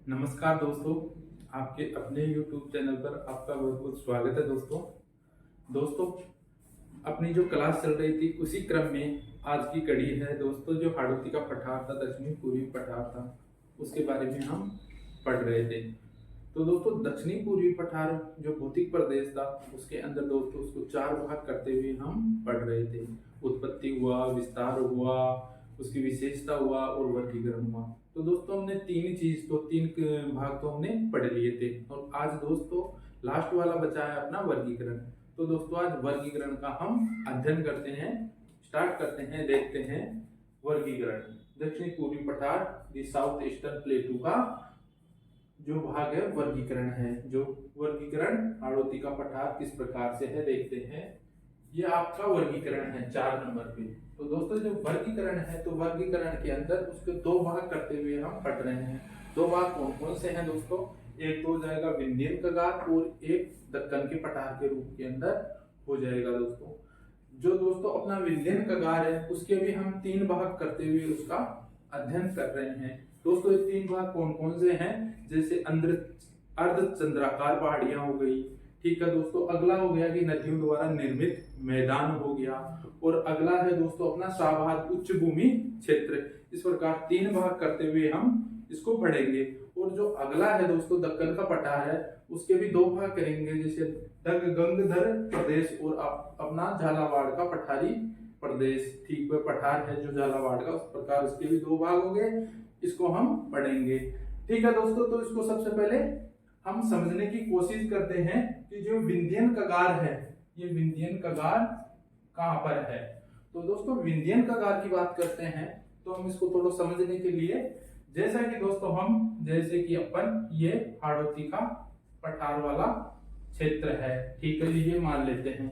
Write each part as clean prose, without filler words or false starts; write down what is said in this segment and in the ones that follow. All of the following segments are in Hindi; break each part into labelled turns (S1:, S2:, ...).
S1: नमस्कार दोस्तों, आपके अपने YouTube चैनल पर आपका बहुत बहुत स्वागत है दोस्तों, अपनी जो क्लास चल रही थी उसी क्रम में आज की कड़ी है दोस्तों। जो हाड़ौती का पठार था, दक्षिणी पूर्वी पठार था, उसके बारे में हम पढ़ रहे थे। तो दोस्तों, दक्षिणी पूर्वी पठार जो भौतिक प्रदेश था उसके अंदर दोस्तों उसको चार भाग करते हुए हम पढ़ रहे थे। उत्पत्ति हुआ, विस्तार हुआ, उसकी विशेषता हुआ और वर्गीकरण हुआ। तो दोस्तों हमने तीन भाग तो हमने पढ़ लिए थे और आज दोस्तों लास्ट वाला बचा है अपना वर्गीकरण। तो दोस्तों आज वर्गीकरण का हम अध्ययन करते हैं, स्टार्ट करते हैं, देखते हैं वर्गीकरण। दक्षिणी पूर्वी पठार दी साउथ ईस्टर्न प्लेटू का जो भाग है वर्गीकरण है। जो वर्गीकरण हाड़ौती का पठार किस प्रकार से है देखते हैं। ये आपका वर्गीकरण है 4 नंबर पे। तो दोस्तों जो वर्गीकरण है, तो वर्गीकरण के अंदर उसके दो भाग करते हुए हम पढ़ रहे हैं। दो भाग कौन कौन से हैं दोस्तों? एक तो हो जाएगा विंध्यन कगार और एक दक्कन के पठार के रूप के अंदर हो जाएगा दोस्तों। जो दोस्तों अपना विंध्यन कगार है उसके भी हम 3 भाग करते हुए उसका अध्ययन कर रहे हैं। दोस्तों ये 3 भाग कौन कौन से हैं? जैसे अर्ध चंद्राकार पहाड़ियां हो गई, ठीक है दोस्तों। अगला हो गया कि नदियों द्वारा निर्मित मैदान हो गया, और अगला है दोस्तों अपना साभाग उच्च भूमि क्षेत्र। इस प्रकार 3 भाग करते हुए हम इसको पढ़ेंगे। और जो अगला है दोस्तों दक्कन का पठार है, उसके भी 2 भाग करेंगे, जैसे गंगधर प्रदेश और अपना झालावाड़ का पठारी प्रदेश, ठीक है, पठार है जो झालावाड़ का, उस प्रकार उसके भी 2 भाग हो गए। इसको हम पढ़ेंगे, ठीक है दोस्तों। तो इसको सबसे पहले हम समझने की कोशिश करते हैं कि जो विंध्यन कगार है, ये विंध्यन कगार कहां पर है। तो दोस्तों विंध्यन कगार की बात करते हैं तो हम इसको थोड़ा समझने के लिए, जैसा कि दोस्तों जैसे कि अपन ये हाड़ौती का पठार वाला क्षेत्र है, ठीक है, ये मान लेते हैं।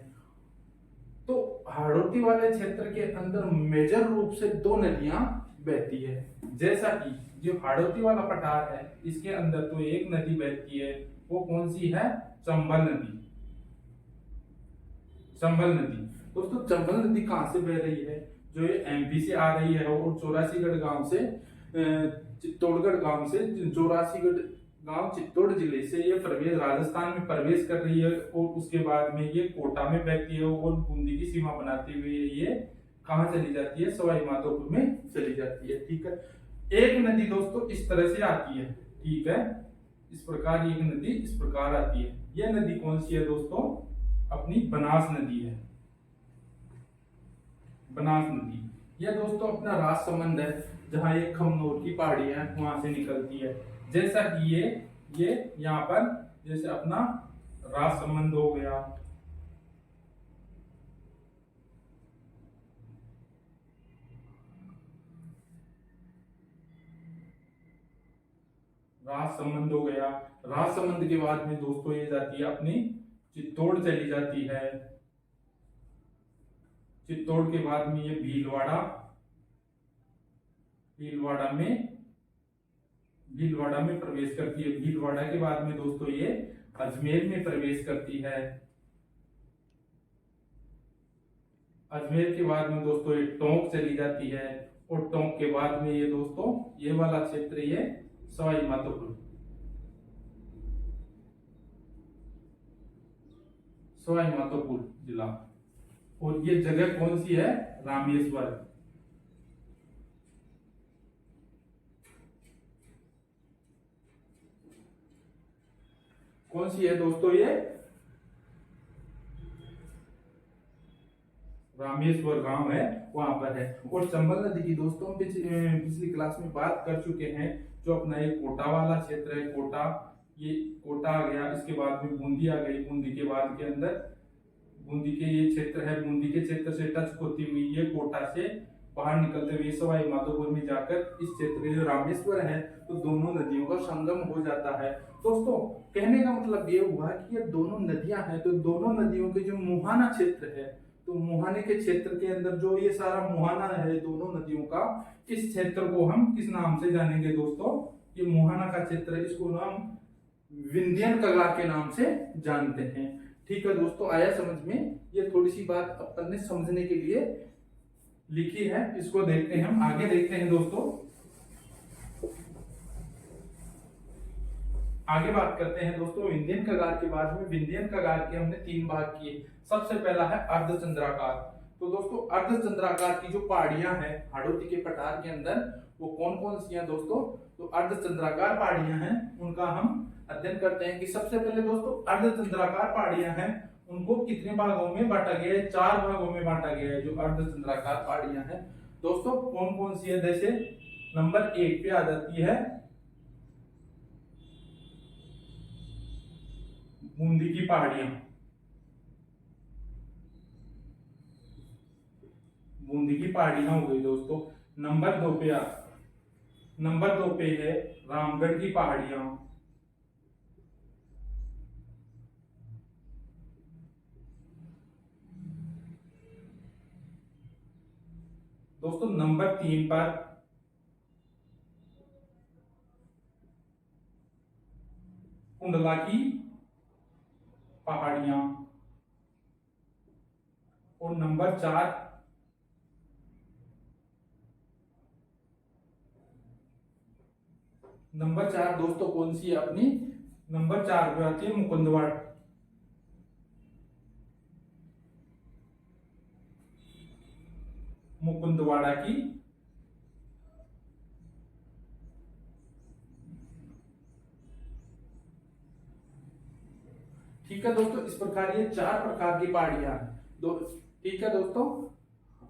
S1: तो हाड़ौती वाले क्षेत्र के अंदर मेजर रूप से 2 नदियां बहती है। जैसा कि जो हाड़ौती वाला पठार है इसके अंदर तो एक नदी बहती है, वो कौन सी है? चंबल नदी। चंबल नदी दोस्तों, चंबल नदी कहां से बह रही है? जो ये एमपी से आ रही है और चौरासीगढ़ गांव से, चित्तौड़गढ़ गांव से, चौरासीगढ़ गांव चित्तौड़ जिले से ये प्रवेश राजस्थान में प्रवेश कर रही है, और उसके बाद में ये कोटा में बहती है और बूंदी की सीमा बनाते हुए ये कहां चली जाती है? सवाई माधोपुर में चली जाती है, ठीक है। एक नदी दोस्तों इस तरह से आती है, ठीक है, इस प्रकार एक नदी इस प्रकार आती है। यह नदी कौन सी है दोस्तों? अपनी बनास नदी है, बनास नदी। यह दोस्तों अपना राजसमंद है, जहां ये खमनोर की पहाड़ियां वहां से निकलती है। जैसा कि ये यहाँ पर जैसे अपना राजसमंद हो गया, राजसमंद हो गया। राजसमंद के बाद में दोस्तों ये जाती है अपनी चित्तौड़ चली जाती है। चित्तौड़ के बाद में ये भीलवाड़ा, भीलवाड़ा में प्रवेश करती है। भीलवाड़ा के बाद में दोस्तों ये अजमेर में प्रवेश करती है। अजमेर के बाद में दोस्तों ये टोंक चली जाती है, और टोंक के बाद में ये दोस्तों ये वाला क्षेत्र ये सवाई माधोपुर, सवाई माधोपुर जिला। और ये जगह कौन सी है? रामेश्वर। कौन सी है दोस्तों? ये रामेश्वर गांव है, वहां पर है। और चंबल नदी की दोस्तों हम पिछली क्लास में बात कर चुके हैं। जो अपना ये कोटा वाला क्षेत्र है, कोटा, ये कोटा आ गया, इसके बाद में बूंदी आ गई, बूंदी के बाद के अंदर बूंदी के ये क्षेत्र है, बूंदी के क्षेत्र से टच होती हुई ये कोटा से बाहर निकलते हुए सवाई माधोपुर में जाकर इस क्षेत्र जो रामेश्वर है, तो दोनों नदियों का संगम हो जाता है। दोस्तों कहने का मतलब ये हुआ कि ये दोनों नदियां हैं, तो दोनों नदियों के जो मुहाना क्षेत्र है, तो मुहाने के क्षेत्र के अंदर जो ये सारा मुहाना है दोनों नदियों का, इस क्षेत्र को हम किस नाम से जानेंगे दोस्तों? ये मुहाना का क्षेत्र है, इसको हम विंध्यन कगार के नाम से जानते हैं, ठीक है दोस्तों। आया समझ में? ये थोड़ी सी बात अपन ने समझने के लिए लिखी है, इसको देखते हैं, हम आगे देखते हैं दोस्तों। आगे बात करते हैं दोस्तों विंध्यन कगार के बाद में। विंध्यन कगार के हमने 3 भाग किए। सबसे पहला है अर्धचंद्राकार। तो दोस्तों अर्धचंद्राकार की जो पहाड़ियां हैं हाड़ौती के पठार के अंदर, वो कौन कौन सी हैं दोस्तों? तो अर्धचंद्राकार पहाड़ियां हैं, उनका हम अध्ययन करते हैं कि सबसे पहले दोस्तों अर्धचंद्राकार पहाड़ियां हैं, उनको कितने भागों में बांटा गया है? 4 भागों में बांटा गया है जो अर्धचंद्राकार पहाड़ियां हैं। दोस्तों कौन कौन सी है? जैसे नंबर 1 पे आ जाती है बूंदी की पहाड़ियां। बूंदी की पहाड़ियां हो गई दोस्तों। नंबर 2 पे है रामगढ़ की पहाड़ियां। दोस्तों नंबर 3 पर कुंडला की पहाड़ियां। और नंबर 4 दोस्तों कौन सी है अपनी? नंबर 4 पे आती है मुकुंदवाड़। मुकुंदवाड़ा की ठीक है दोस्तों। इस प्रकार ये 4 प्रकार की पहाड़ियां हैं दो। ठीक है दोस्तों,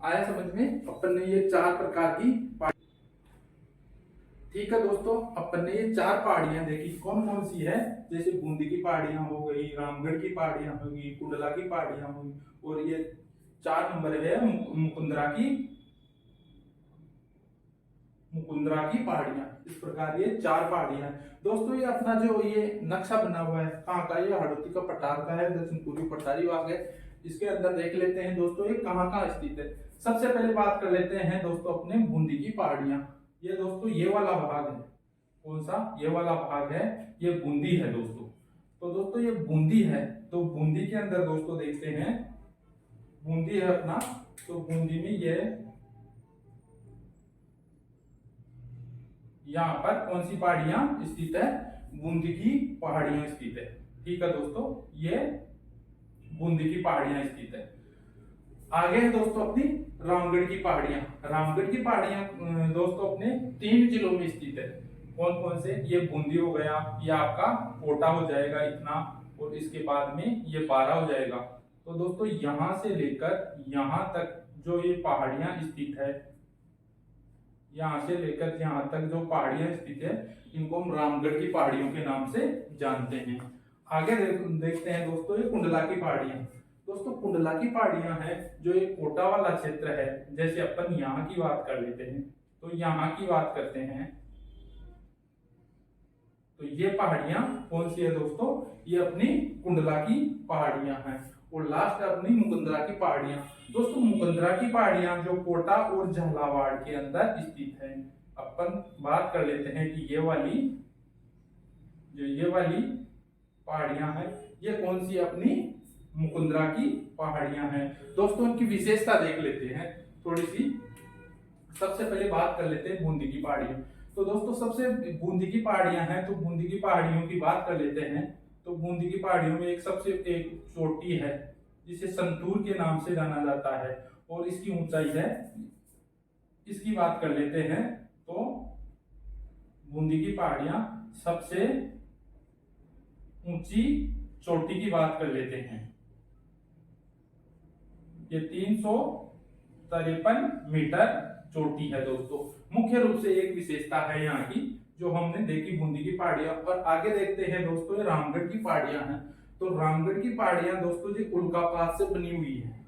S1: आया समझ में? अपन ने ये 4 प्रकार की ठीक है दोस्तों, अपन ने ये 4 पहाड़ियां देखी कौन कौन सी है। जैसे बूंदी की पहाड़ियां हो गई, रामगढ़ की पहाड़ियां हो गई, कुंडला की पहाड़ियां हो गई, और ये 4 नंबर है मुकुंदरा की पहाड़ियां। इस प्रकार ये 4 पहाड़ियां हैं दोस्तों। ये अपना जो ये नक्शा बना हुआ है कहाँ का? ये हाड़ौती का पठार का है, दक्षिण पूर्वी पठारी भाग है। इसके अंदर देख लेते हैं दोस्तों ये कहाँ कहाँ स्थित है। सबसे पहले बात कर लेते हैं दोस्तों अपने बूंदी की पहाड़ियां। ये दोस्तों ये वाला भाग है। कौन सा? ये वाला भाग है, ये बूंदी है दोस्तों। तो दोस्तों ये बूंदी है, तो बूंदी के अंदर दोस्तों देखते हैं, बूंदी है अपना, तो बूंदी में ये यहाँ पर कौन सी पहाड़ियां स्थित है? बूंदी की पहाड़ियां स्थित है। ठीक है दोस्तों, ये बूंदी की पहाड़ियां स्थित है। आगे है दोस्तों अपनी रामगढ़ की पहाड़ियां। रामगढ़ की पहाड़ियां दोस्तों अपने 3 जिलों में स्थित है। कौन कौन से? ये बूंदी हो गया, ये आपका कोटा हो जाएगा इतना, और इसके बाद में ये 12 हो जाएगा। तो दोस्तों यहां से लेकर यहां तक जो ये पहाड़ियां स्थित है, यहां से लेकर यहां तक जो पहाड़ियां स्थित है, इनको हम रामगढ़ की पहाड़ियों के नाम से जानते हैं। आगे देखते हैं दोस्तों ये कुंडला की पहाड़ियां। दोस्तों कुंडला की पहाड़ियां हैं जो एक कोटा वाला क्षेत्र है। जैसे अपन यहाँ की बात कर लेते हैं, तो यहाँ की बात करते हैं, तो ये पहाड़ियां कौन सी है दोस्तों? ये अपनी कुंडला की पहाड़ियां हैं। और लास्ट है अपनी मुकुंदरा की पहाड़ियां। दोस्तों मुकुंदरा की पहाड़ियां जो कोटा और झालावाड़ के अंदर स्थित है। अपन बात कर लेते हैं कि ये वाली पहाड़ियां हैं, ये कौन सी अपनी मुकुंदरा की पहाड़ियां हैं। दोस्तों इनकी विशेषता देख लेते हैं थोड़ी सी। सबसे पहले बात कर लेते हैं बूंदी की पहाड़ियां। तो दोस्तों सबसे बूंदी की पहाड़ियां हैं, तो बूंदी की पहाड़ियों की बात कर लेते हैं। तो बूंदी की पहाड़ियों में एक चोटी है जिसे संतूर के नाम से जाना जाता है, और इसकी ऊंचाई है, इसकी बात कर लेते हैं। तो बूंदी की पहाड़ियां सबसे ऊंची चोटी की बात कर लेते हैं, ये 353 मीटर चोटी है दोस्तों। मुख्य रूप से एक विशेषता है यहाँ की जो हमने देखी बूंदी की पहाड़ियां। और आगे देखते हैं दोस्तों ये रामगढ़ की पहाड़ियां हैं। तो रामगढ़ की पहाड़ियां दोस्तों जी उल्कापात से बनी हुई है।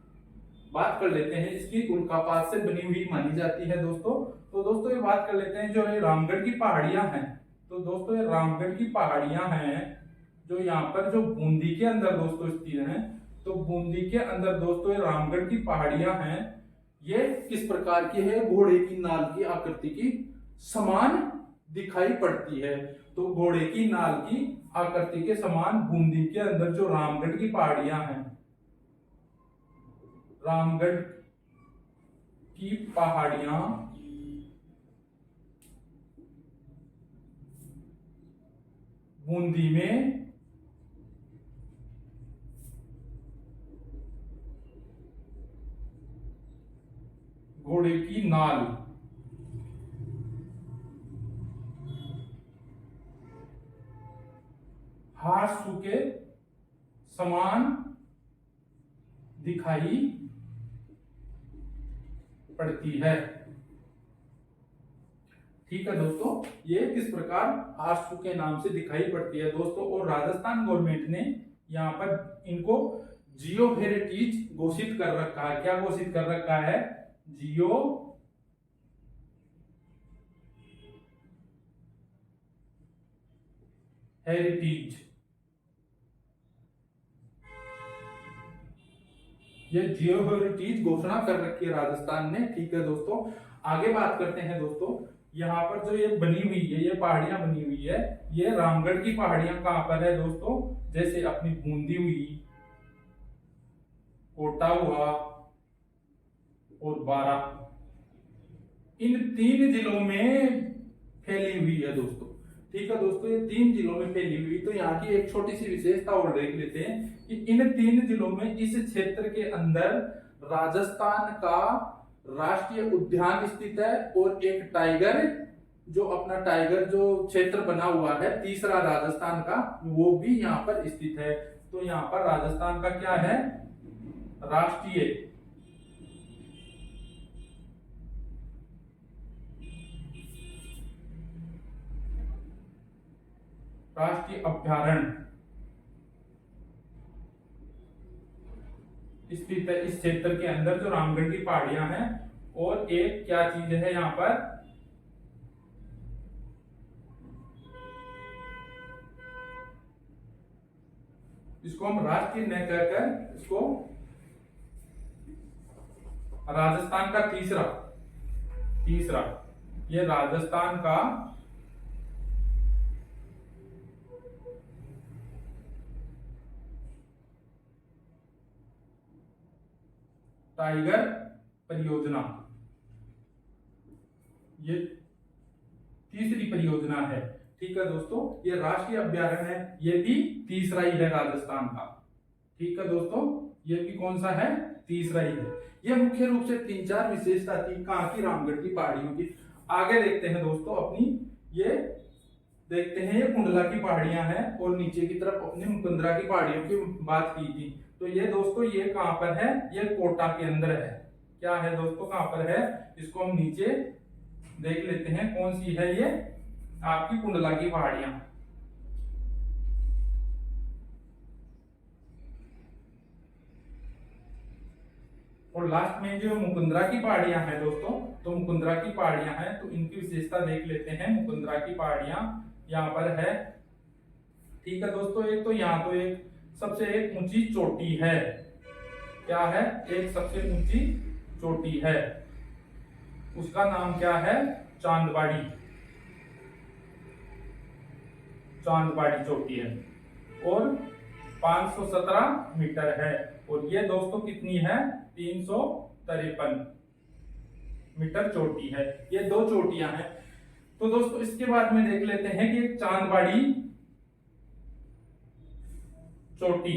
S1: बात कर लेते हैं इसकी, उल्कापात से बनी हुई मानी जाती है दोस्तों। तो दोस्तों ये बात कर लेते हैं जो ये रामगढ़ की पहाड़ियां हैं। तो दोस्तों ये रामगढ़ की पहाड़ियां हैं जो यहाँ पर जो बूंदी के अंदर दोस्तों स्थित हैं। तो बूंदी के अंदर दोस्तों ये रामगढ़ की पहाड़ियां हैं। ये किस प्रकार की है? घोड़े की नाल की आकृति की समान दिखाई पड़ती है। तो घोड़े की नाल की आकृति के समान बूंदी के अंदर जो रामगढ़ की पहाड़ियां हैं, रामगढ़ की पहाड़ियां बूंदी में घोड़े की नाल, हासू के समान दिखाई पड़ती है। ठीक है दोस्तों, ये किस प्रकार आरसू के नाम से दिखाई पड़ती है दोस्तों। और राजस्थान गवर्नमेंट ने यहाँ पर इनको जियो हेरिटेज घोषित कर रखा है। क्या घोषित कर रखा है? जियो हेरिटेज। ये जियो हेरिटेज घोषणा कर रखी है राजस्थान ने। ठीक है दोस्तों, आगे बात करते हैं दोस्तों। यहाँ पर जो ये बनी हुई है, ये पहाड़ियां बनी हुई है, ये रामगढ़ की पहाड़ियां कहां पर है दोस्तों? जैसे अपनी बूंदी हुई, कोटा हुआ और बारा, इन 3 जिलों में फैली हुई है दोस्तों। ठीक है दोस्तों, ये 3 जिलों में फैली हुई। तो यहाँ की एक छोटी सी विशेषता और देख लेते हैं कि इन 3 जिलों में, इस क्षेत्र के अंदर राजस्थान का राष्ट्रीय उद्यान स्थित है और एक टाइगर, जो अपना टाइगर जो क्षेत्र बना हुआ है तीसरा राजस्थान का, वो भी यहाँ पर स्थित है। तो यहाँ पर राजस्थान का क्या है? राष्ट्रीय अभ्यारण्य स्थित है इस क्षेत्र के अंदर, जो रामगढ़ की पहाड़ियां हैं। और एक क्या चीज है यहाँ पर? इसको हम राष्ट्रीय न कहकर इसको राजस्थान का तीसरा ये राजस्थान का टाइगर परियोजना, ये तीसरी परियोजना है। ठीक है दोस्तों, ये राष्ट्रीय अभ्यारण्य है, ये भी तीसरा ही है राजस्थान का। ठीक है दोस्तों, ये भी कौन सा है? तीसरा ही है। ये मुख्य रूप से 3-4 विशेषता थी कहाँ की? रामगढ़ की पहाड़ियों की। आगे देखते हैं दोस्तों अपनी, ये देखते हैं, ये कुंडला की पहाड़ियां हैं और नीचे की तरफ अपने मुकुंदरा की पहाड़ियों की बात की थी। तो ये दोस्तों, ये कहां पर है? ये कोटा के अंदर है। क्या है दोस्तों, कहां पर है? इसको हम नीचे देख लेते हैं, कौन सी है ये? आपकी कुंडला की पहाड़ियां। और लास्ट में जो मुकुंदरा की पहाड़ियां हैं दोस्तों, तो मुकुंदरा की पहाड़ियां हैं, तो इनकी विशेषता देख लेते हैं। मुकुंदरा की पहाड़ियां यहाँ पर है। ठीक है दोस्तों, एक तो यहाँ तो एक सबसे एक ऊंची चोटी है। क्या है? एक सबसे ऊंची चोटी है, उसका नाम क्या है? चांदबाड़ी चोटी है और 517 मीटर है। और ये दोस्तों कितनी है? 353 मीटर चोटी है। ये 2 चोटियां हैं। तो दोस्तों इसके बाद में देख लेते हैं कि चांदबाड़ी चोटी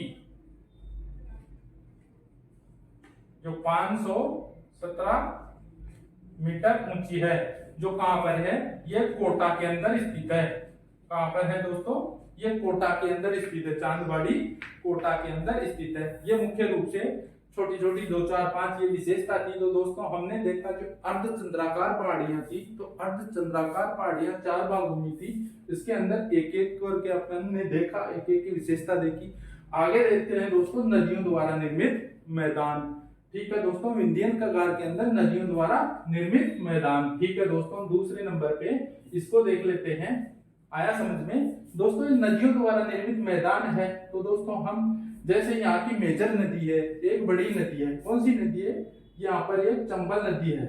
S1: जो 517 मीटर ऊंची है, जो कहां पर है? ये कोटा के अंदर स्थित है। कहां पर है दोस्तों? ये कोटा के अंदर स्थित है। चांदबाड़ी कोटा के अंदर स्थित है। ये मुख्य रूप से छोटी छोटी 2, 4, 5 ये विशेषता थी। तो दोस्तों हमने देखा जो अर्धचंद्राकार पहाड़ियां थी, तो अर्धचंद्राकार पहाड़ियां 4 भागों में थी। इसके अंदर एक एक करके अपन ने देखा, एक एक की विशेषता देखी। आगे देखते हैं दोस्तों, नदियों द्वारा निर्मित मैदान। ठीक है दोस्तों, विंध्यन कगार के अंदर नदियों द्वारा निर्मित मैदान। ठीक है दोस्तों, दूसरे नंबर पे इसको देख लेते हैं। आया समझ में दोस्तों? ये नदियों द्वारा निर्मित मैदान है। तो दोस्तों हम जैसे यहाँ की मेजर नदी है, एक बड़ी नदी है। कौन सी नदी है? यहाँ पर एक चंबल नदी है।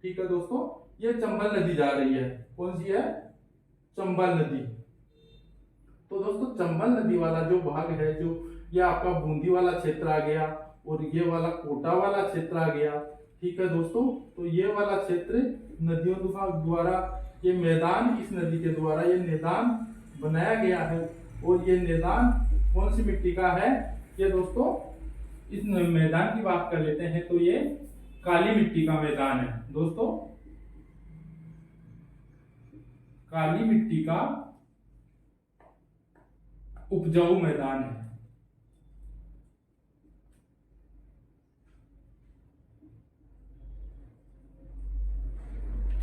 S1: ठीक है दोस्तों, ये चंबल नदी जा रही है। कौन सी है? चंबल नदी। तो दोस्तों चंबल नदी वाला जो भाग है, जो ये आपका बूंदी वाला क्षेत्र आ गया और ये वाला कोटा वाला क्षेत्र आ गया। ठीक है दोस्तों, तो ये वाला क्षेत्र नदियों द्वारा, ये मैदान इस नदी के द्वारा ये मैदान बनाया गया है। और ये मैदान कौन सी मिट्टी का है? ये दोस्तों इस मैदान की बात कर लेते हैं तो ये काली मिट्टी का मैदान है दोस्तों, काली मिट्टी का उपजाऊ मैदान है।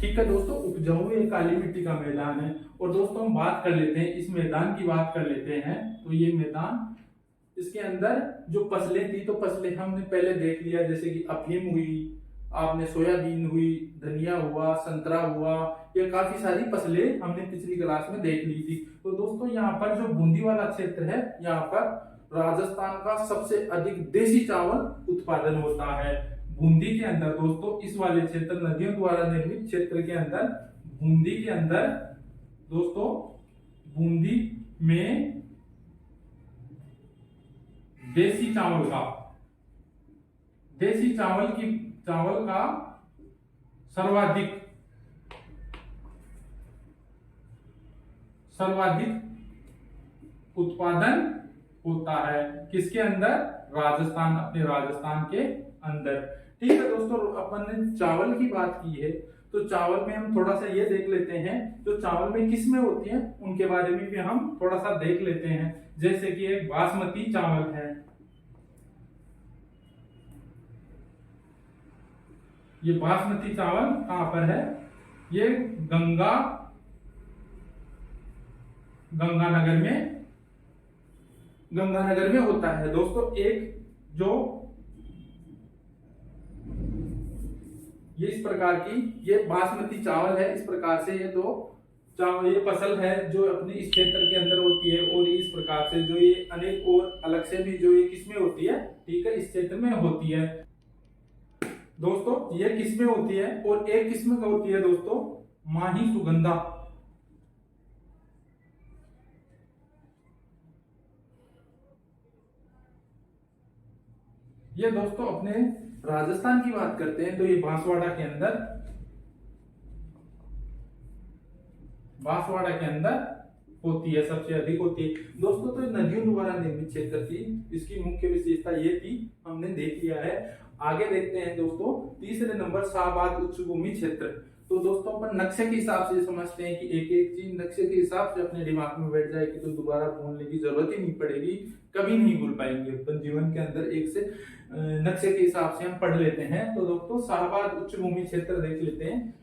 S1: ठीक है दोस्तों, उपजाऊ ये काली मिट्टी का मैदान है। और दोस्तों हम बात कर लेते हैं, इस मैदान की बात कर लेते हैं तो ये मैदान, इसके अंदर जो फसलें थी, तो फसलें हमने पहले देख लिया, जैसे कि अफीम हुई, आपने सोयाबीन हुई, धनिया हुआ, संतरा हुआ, ये काफी सारी फसलें हमने पिछली क्लास में देख ली थी। तो दोस्तों यहाँ पर जो बूंदी वाला क्षेत्र है, यहाँ पर राजस्थान का सबसे अधिक देसी चावल उत्पादन होता है। बूंदी के अंदर दोस्तों, इस वाले क्षेत्र, नदियों द्वारा निर्मित क्षेत्र के अंदर, बूंदी के अंदर दोस्तों, बूंदी में देसी चावल का सर्वाधिक उत्पादन होता है। किसके अंदर? राजस्थान, अपने राजस्थान के अंदर। ठीक है दोस्तों, अपन ने चावल की बात की है, तो चावल में हम थोड़ा सा ये देख लेते हैं, जो चावल में किस्में होती हैं उनके बारे में भी हम थोड़ा सा देख लेते हैं। जैसे कि एक बासमती चावल है, ये बासमती चावल कहां पर है? ये गंगानगर में होता है दोस्तों। एक जो ये इस प्रकार की ये बासमती चावल है, इस प्रकार से ये दो चावल, ये फसल है जो अपने इस क्षेत्र के अंदर होती है। और इस प्रकार से जो ये अनेक और अलग से भी जो ये किस्में होती है, ठीक है, इस क्षेत्र में होती है दोस्तों। ये किस्में होती है, और एक किस्म का होती है दोस्तों माही सुगंधा। ये दोस्तों अपने राजस्थान की बात करते हैं तो ये बांसवाड़ा के अंदर होती है, सबसे अधिक होती है दोस्तों। तो नदियों द्वारा निर्मित क्षेत्र थी, इसकी मुख्य विशेषता ये थी, हमने देख लिया है। आगे देखते हैं दोस्तों, तीसरे नंबर शाहबाद उच्च भूमि क्षेत्र। तो दोस्तों अपन नक्शे के हिसाब से समझते हैं कि एक एक चीज नक्शे के हिसाब से अपने दिमाग में बैठ जाएगी तो दोबारा भूलने की जरूरत ही नहीं पड़ेगी, कभी नहीं भूल पाएंगे अपन जीवन के अंदर। एक से नक्शे के हिसाब से हम पढ़ लेते हैं। तो दोस्तों शाहबाद उच्च भूमि क्षेत्र देख लेते हैं।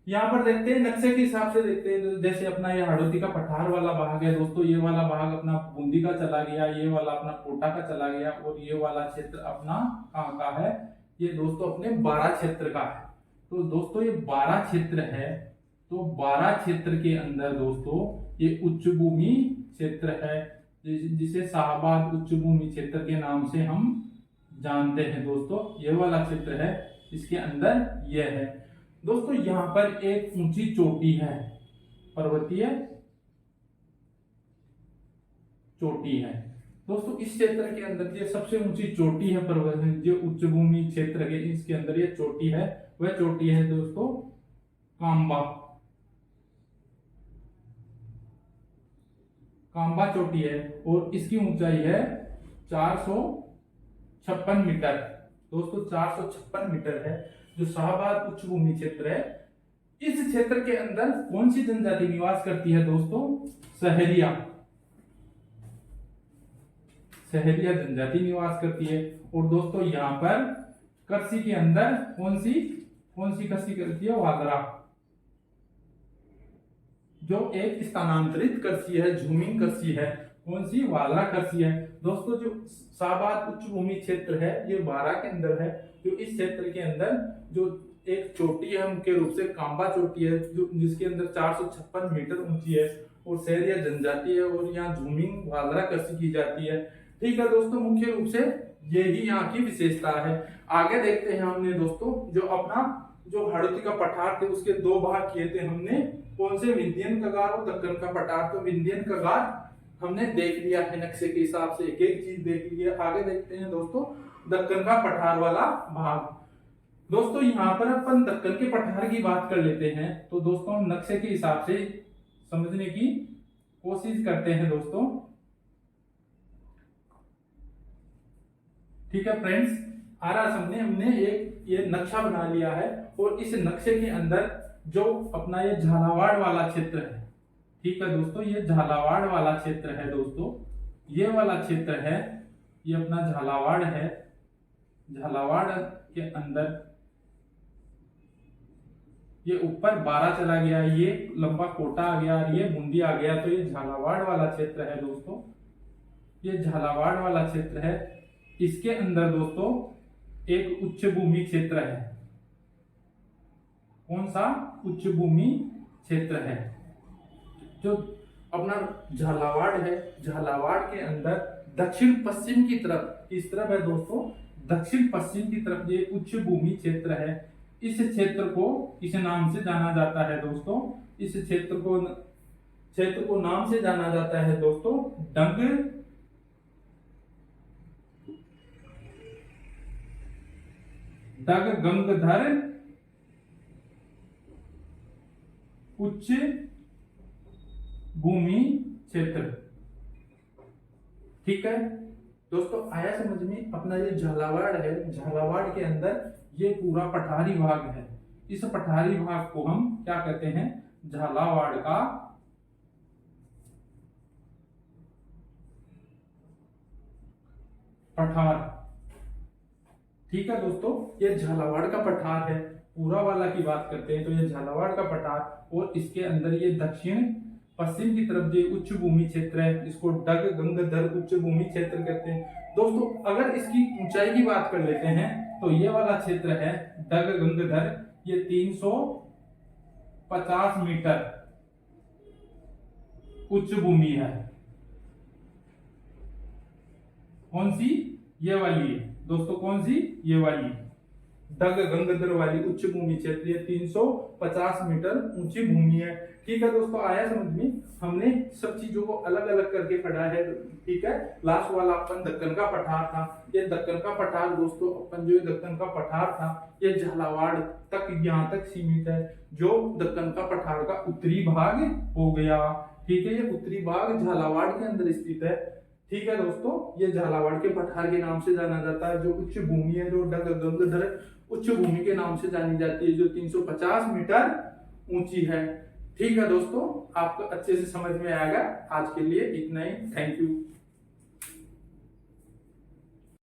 S1: यहाँ पर देखते हैं नक्शे के हिसाब से देखते हैं, जैसे अपना ये हाड़ौती का पठार वाला भाग है दोस्तों, ये वाला भाग अपना बूंदी का चला गया, ये वाला अपना कोटा का चला गया, और ये वाला क्षेत्र अपना कहाँ का है? ये दोस्तों अपने 12 क्षेत्र का है। तो दोस्तों ये 12 क्षेत्र है, तो 12 क्षेत्र के अंदर दोस्तों ये उच्च भूमि क्षेत्र है, जिसे शाहबाद उच्च भूमि क्षेत्र के नाम से हम जानते हैं दोस्तों। ये वाला क्षेत्र है, इसके अंदर यह है दोस्तों। यहाँ पर एक ऊंची चोटी है, पर्वतीय चोटी है दोस्तों। इस क्षेत्र के अंदर ये सबसे ऊंची चोटी है, पर्वत जो उच्च भूमि क्षेत्र के, इसके अंदर ये चोटी है, वह चोटी है दोस्तों कांबा चोटी है, और इसकी ऊंचाई है 456 मीटर दोस्तों, 456 मीटर है जो शाहबाद उच्च भूमि क्षेत्र है। इस क्षेत्र के अंदर कौन सी जनजाति निवास करती है दोस्तों? सहरिया जनजाति निवास करती है। और दोस्तों यहाँ पर कृषि के अंदर कौन सी कृषि करती है? वागरा, जो एक स्थानांतरित कृषि है, झूमिंग कृषि है। कौन सी? वागरा कृषि है दोस्तों। जो शाहबाद उच्च भूमि क्षेत्र है ये 12 के अंदर है। जो इस क्षेत्र के अंदर जो एक चोटी है, मुख्य रूप से कांबा चोटी है, जो जिसके अंदर 456 मीटर ऊंची है, और सहरिया जनजाति है, और यहाँ झूमिंग वागरा कृषि की जाती है। ठीक है दोस्तों, मुख्य रूप से यही यहाँ की विशेषता है। आगे देखते हैं हमने दोस्तों, जो अपना जो हाड़ौती का पठार थे उसके 2 भाग किए थे हमने। कौन से? विंध्यन कगार और दक्कन का पठार। तो विंध्यन कगार हमने देख लिया है, नक्शे के हिसाब से एक एक चीज देख ली है। आगे देखते हैं दोस्तों दक्कन का पठार वाला भाग। दोस्तों यहाँ पर अपन दक्कन के पठार की बात कर लेते हैं। तो दोस्तों हम नक्शे के हिसाब से समझने की कोशिश करते हैं दोस्तों। ठीक है फ्रेंड्स, आरा हमने एक ये नक्शा बना लिया है और इस नक्शे के अंदर जो अपना ये झालावाड़ वाला क्षेत्र है, ठीक है दोस्तों, ये झालावाड़ वाला क्षेत्र है दोस्तों, ये वाला क्षेत्र है, ये अपना झालावाड़ है। झालावाड़ के अंदर ये ऊपर 12 चला गया, ये लंबा कोटा आ गया और ये बूंदी आ गया, तो ये झालावाड़ वाला क्षेत्र है दोस्तों, ये झालावाड़ वाला क्षेत्र है। इसके अंदर दोस्तों एक उच्च भूमि क्षेत्र है। कौन सा उच्च भूमि क्षेत्र है? जो अपना झालावाड़ है, झालावाड़ के अंदर दक्षिण पश्चिम की तरफ, इस तरफ है दोस्तों, दक्षिण पश्चिम की तरफ ये उच्च भूमि क्षेत्र है। इस क्षेत्र को इस नाम से जाना जाता है दोस्तों, इस क्षेत्र को नाम से जाना जाता है दोस्तों डगगंगधर उच्च भूमि क्षेत्र। ठीक है दोस्तों, आया समझ में? अपना ये झालावाड़ है, झालावाड़ के अंदर ये पूरा पठारी भाग है। इस पठारी भाग को हम क्या कहते हैं? झालावाड़ का पठार। ठीक है दोस्तों, ये झालावाड़ का पठार है। पूरा वाला की बात करते हैं तो ये झालावाड़ का पठार, और इसके अंदर ये दक्षिण पश्चिम की तरफ जो उच्च भूमि क्षेत्र है, इसको डगगंगधर उच्च भूमि क्षेत्र कहते हैं दोस्तों। अगर इसकी ऊंचाई की बात कर लेते हैं तो ये वाला क्षेत्र है डगगंगधर, ये 350 मीटर उच्च भूमि है। कौन सी? ये वाली है दोस्तों। कौन सी? ये वाली डगगंगधर वाली उच्च भूमि क्षेत्र, ये 350 मीटर ऊंची भूमि है। ठीक है दोस्तों, आया समझ में? हमने सब चीजों को अलग अलग करके पढ़ा है। ठीक है, लास्ट वाला अपन दक्कन का पठार था। ये दक्कन का पठार दोस्तों, अपन जो दक्कन का पठार था ये झालावाड़ तक, यहाँ तक सीमित है। जो दक्कन का पठार का उत्तरी भाग हो गया। ठीक है, ये उत्तरी भाग झालावाड़ के अंदर स्थित है। ठीक है दोस्तों, ये झालावाड़ के पठार के नाम से जाना जाता है। जो उच्च भूमि है, जो डगगंगधर उच्च भूमि के नाम से जानी जाती है, जो 350 मीटर ऊंची है। ठीक है दोस्तों, आपको अच्छे से समझ में आएगा। आज के लिए इतना ही। Thank you.